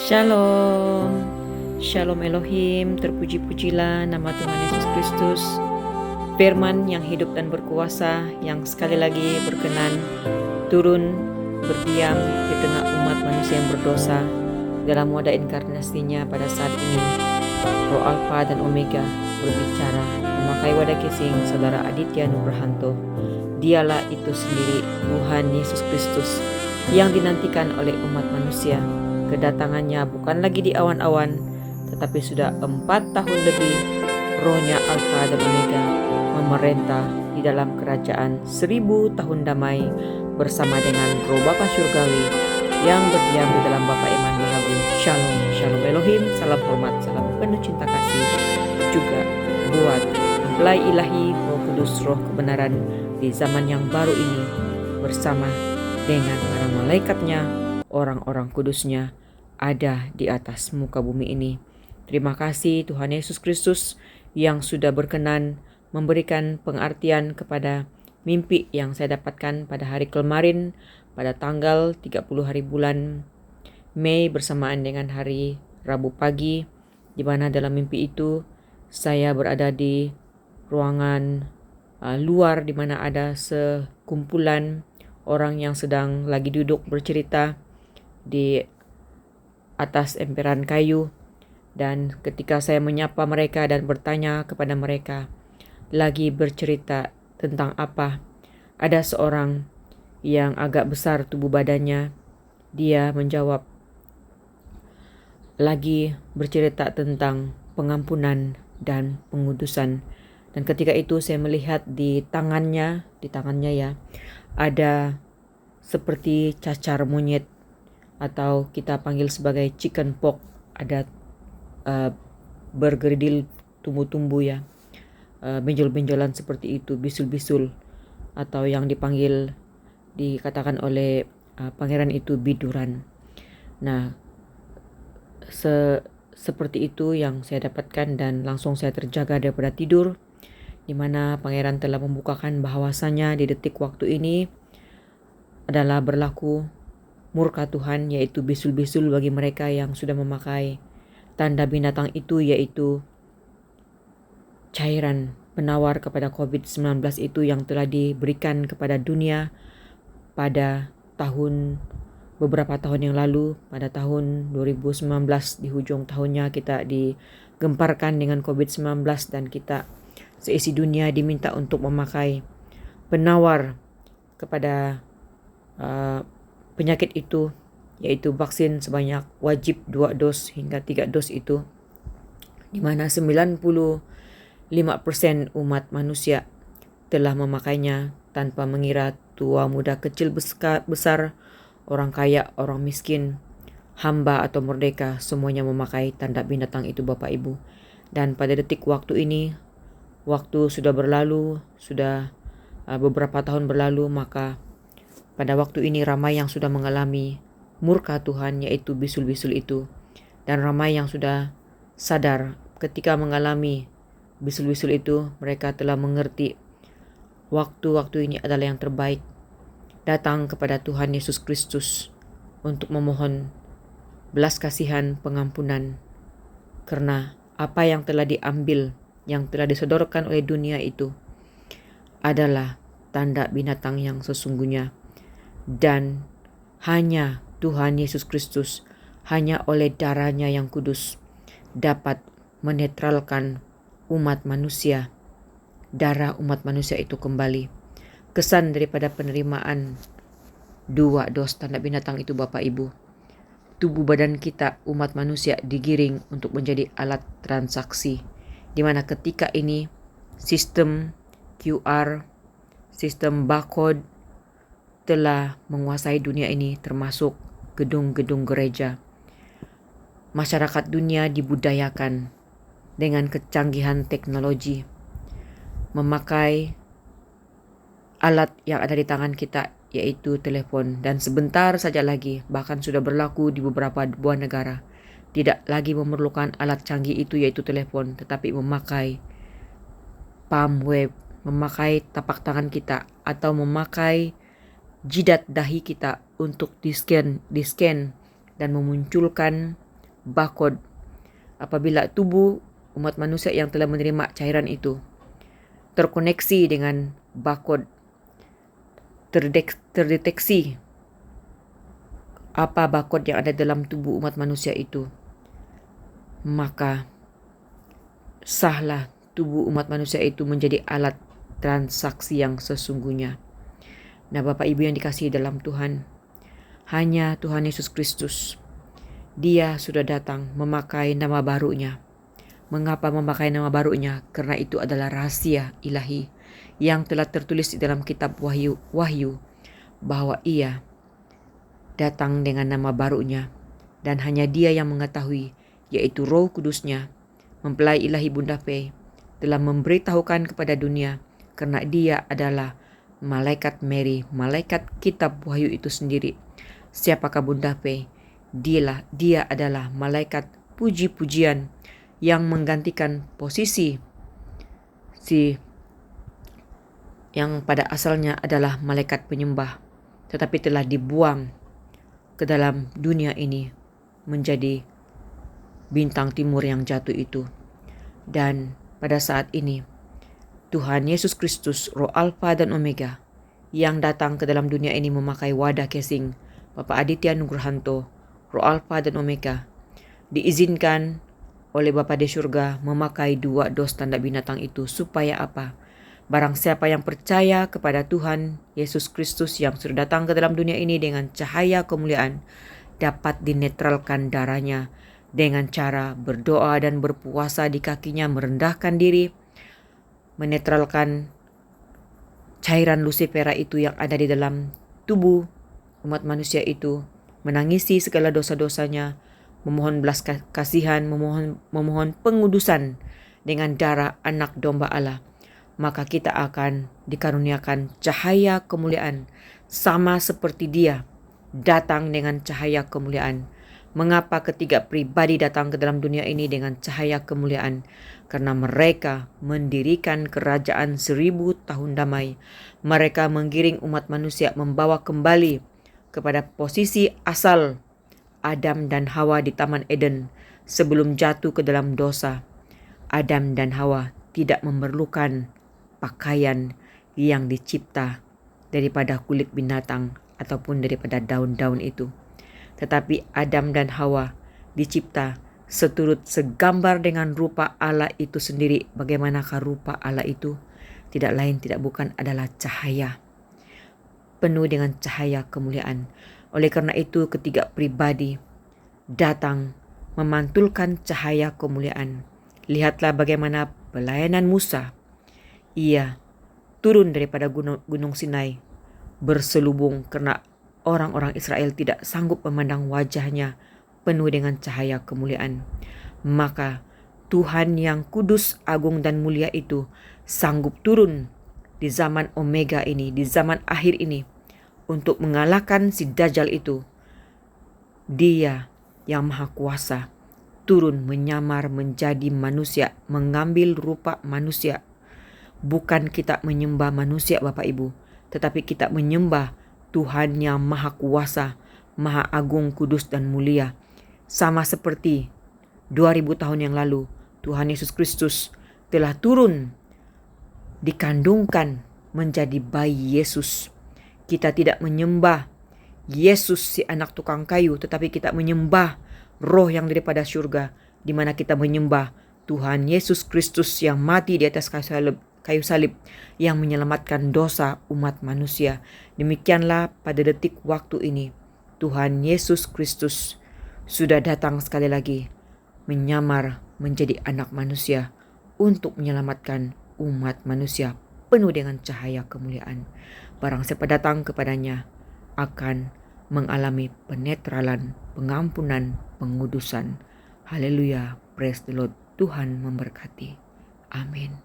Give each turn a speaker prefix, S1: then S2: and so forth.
S1: Shalom, Shalom Elohim, terpuji-pujilah nama Tuhan Yesus Kristus, firman yang hidup dan berkuasa, yang sekali lagi berkenan turun berdiam di tengah umat manusia yang berdosa dalam wadah inkarnasinya pada saat ini. Roh Alfa dan Omega berbicara, memakai wadah casing Saudara Aditya Nugrahanto. Dialah itu sendiri Tuhan Yesus Kristus yang dinantikan oleh umat manusia. Kedatangannya bukan lagi di awan-awan, tetapi sudah 4 tahun lebih rohnya Alfa dan Omega memerintah di dalam kerajaan 1000 tahun damai bersama dengan roh Bapa Surgawi yang berdiam di dalam Bapa Immanuel Agung. Shalom, Shalom Elohim, salam hormat, salam penuh cinta kasih juga buat mempelai ilahi Roh Kudus, roh kebenaran di zaman yang baru ini bersama dengan para malaikatnya, orang-orang kudusnya ada di atas muka bumi ini. Terima kasih Tuhan Yesus Kristus yang sudah berkenan memberikan pengertian kepada mimpi yang saya dapatkan pada hari kemarin pada tanggal 30 hari bulan Mei bersamaan dengan hari Rabu pagi, di mana dalam mimpi itu saya berada di ruangan luar di mana ada sekumpulan orang yang sedang lagi duduk bercerita di atas emperan kayu, dan ketika saya menyapa mereka dan bertanya kepada mereka lagi bercerita tentang apa, ada seorang yang agak besar tubuh badannya, dia menjawab lagi bercerita tentang pengampunan dan pengudusan. Dan ketika itu saya melihat di tangannya ya, ada seperti cacar monyet atau kita panggil sebagai chicken pox, ada bergeridil tumbuh-tumbuh ya, benjol-benjolan seperti itu, bisul-bisul, atau yang dikatakan oleh pangeran itu biduran. Nah, seperti itu yang saya dapatkan, dan langsung saya terjaga daripada tidur, di mana pangeran telah membukakan bahwasanya di detik waktu ini adalah berlaku murka Tuhan, yaitu bisul-bisul bagi mereka yang sudah memakai tanda binatang itu, yaitu cairan penawar kepada COVID-19 itu yang telah diberikan kepada dunia pada beberapa tahun yang lalu. Pada tahun 2019 di hujung tahunnya kita digemparkan dengan COVID-19, dan kita seisi dunia diminta untuk memakai penawar kepada penyakit itu, yaitu vaksin sebanyak wajib 2 dos hingga 3 dos itu, di mana 95% umat manusia telah memakainya tanpa mengira tua muda kecil besar, orang kaya, orang miskin, hamba atau merdeka, semuanya memakai tanda binatang itu Bapak Ibu. Dan pada detik waktu ini, waktu sudah berlalu, sudah beberapa tahun berlalu, maka pada waktu ini ramai yang sudah mengalami murka Tuhan, yaitu bisul-bisul itu, dan ramai yang sudah sadar ketika mengalami bisul-bisul itu, mereka telah mengerti waktu-waktu ini adalah yang terbaik, datang kepada Tuhan Yesus Kristus untuk memohon belas kasihan, pengampunan, karena apa yang telah diambil, yang telah disodorkan oleh dunia itu adalah tanda binatang yang sesungguhnya. Dan hanya Tuhan Yesus Kristus, hanya oleh darahnya yang kudus dapat menetralkan umat manusia, darah umat manusia itu kembali. Kesan daripada penerimaan 2 dos tanda binatang itu Bapak Ibu, tubuh badan kita umat manusia digiring untuk menjadi alat transaksi, di mana ketika ini sistem QR, sistem barcode telah menguasai dunia ini, termasuk gedung-gedung gereja. Masyarakat dunia dibudayakan dengan kecanggihan teknologi, memakai alat yang ada di tangan kita, yaitu telepon. Dan sebentar saja lagi, bahkan sudah berlaku di beberapa buah negara, tidak lagi memerlukan alat canggih itu, yaitu telepon, tetapi memakai palm web, memakai tapak tangan kita, atau memakai jidat dahi kita untuk di-scan dan memunculkan barcode. Apabila tubuh umat manusia yang telah menerima cairan itu terkoneksi dengan barcode, terdeteksi apa barcode yang ada dalam tubuh umat manusia itu, maka sahlah tubuh umat manusia itu menjadi alat transaksi yang sesungguhnya. Nah, Bapak Ibu yang dikasihi dalam Tuhan, hanya Tuhan Yesus Kristus, Dia sudah datang memakai nama barunya. Mengapa memakai nama barunya? Karena itu adalah rahasia ilahi yang telah tertulis di dalam kitab Wahyu bahwa Ia datang dengan nama barunya, dan hanya Dia yang mengetahui, yaitu Roh Kudusnya, mempelai ilahi Bunda P, telah memberitahukan kepada dunia, karena Dia adalah malaikat Mary, malaikat kitab Wahyu itu sendiri. Siapakah Bunda P? Dia adalah malaikat puji-pujian yang menggantikan posisi yang pada asalnya adalah malaikat penyembah, tetapi telah dibuang ke dalam dunia ini menjadi bintang timur yang jatuh itu. Dan pada saat ini Tuhan Yesus Kristus, Roh Alfa dan Omega, yang datang ke dalam dunia ini memakai wadah casing Bapak Aditya Nugrahanto, Roh Alfa dan Omega, diizinkan oleh Bapa di surga memakai 2 dos tanda binatang itu supaya apa? Barang siapa yang percaya kepada Tuhan Yesus Kristus yang sudah datang ke dalam dunia ini dengan cahaya kemuliaan, dapat dinetralkan darahnya dengan cara berdoa dan berpuasa di kakinya, merendahkan diri, menetralkan cairan Lucifera itu yang ada di dalam tubuh umat manusia itu, menangisi segala dosa-dosanya, memohon belas kasihan, memohon pengudusan dengan darah anak domba Allah. Maka kita akan dikaruniakan cahaya kemuliaan sama seperti Dia datang dengan cahaya kemuliaan. Mengapa ketiga pribadi datang ke dalam dunia ini dengan cahaya kemuliaan? Karena mereka mendirikan kerajaan 1000 tahun damai. Mereka menggiring umat manusia membawa kembali kepada posisi asal Adam dan Hawa di Taman Eden sebelum jatuh ke dalam dosa. Adam dan Hawa tidak memerlukan pakaian yang dicipta daripada kulit binatang ataupun daripada daun-daun itu. Tetapi Adam dan Hawa dicipta segambar dengan rupa Allah itu sendiri. Bagaimanakah rupa Allah itu? Tidak lain tidak bukan adalah cahaya, penuh dengan cahaya kemuliaan. Oleh karena itu ketiga pribadi datang memantulkan cahaya kemuliaan. Lihatlah bagaimana pelayanan Musa. Ia turun daripada gunung Sinai berselubung karena orang-orang Israel tidak sanggup memandang wajahnya penuh dengan cahaya kemuliaan. Maka Tuhan yang kudus, agung dan mulia itu sanggup turun di zaman Omega ini, di zaman akhir ini, untuk mengalahkan si Dajjal itu. Dia yang maha kuasa turun menyamar menjadi manusia, mengambil rupa manusia. Bukan kita menyembah manusia Bapak Ibu, tetapi kita menyembah Tuhan yang maha kuasa, maha agung, kudus dan mulia. Sama seperti 2000 tahun yang lalu Tuhan Yesus Kristus telah turun, dikandungkan menjadi bayi Yesus. Kita tidak menyembah Yesus si anak tukang kayu, tetapi kita menyembah Roh yang daripada surga, di mana kita menyembah Tuhan Yesus Kristus yang mati di atas kayu salib yang menyelamatkan dosa umat manusia. Demikianlah pada detik waktu ini Tuhan Yesus Kristus sudah datang sekali lagi menyamar menjadi anak manusia untuk menyelamatkan umat manusia penuh dengan cahaya kemuliaan. Barang siapa datang kepadanya akan mengalami penetralan, pengampunan, pengudusan. Haleluya, praise the Lord. Tuhan memberkati. Amin.